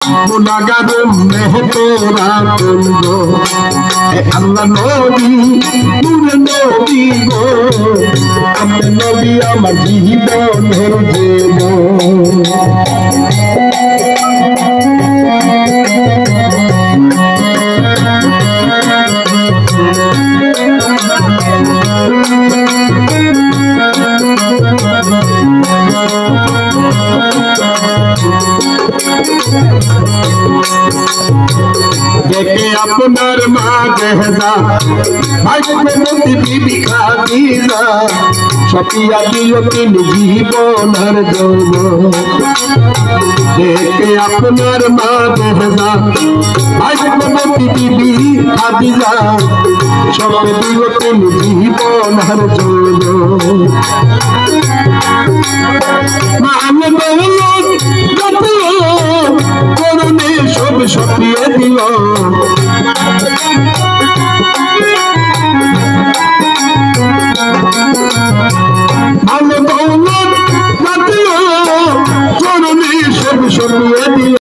গুনাহগার মেহতরা কইব আল্লাহ নবী নূরে নবী গো আপনি নবী আমার জীবনের জীবন देखे अपनार माँ जहजा भाग्यवती बीबी खादीजा सपिया दियो तीन जीवनार जौवन देखे अपनार माँ जहजा भाग्यवती बीबी खादीजा सपिया दियो तीन जीवनार जौवन मान दौलत যত করুণে সব সপিয়ে দিল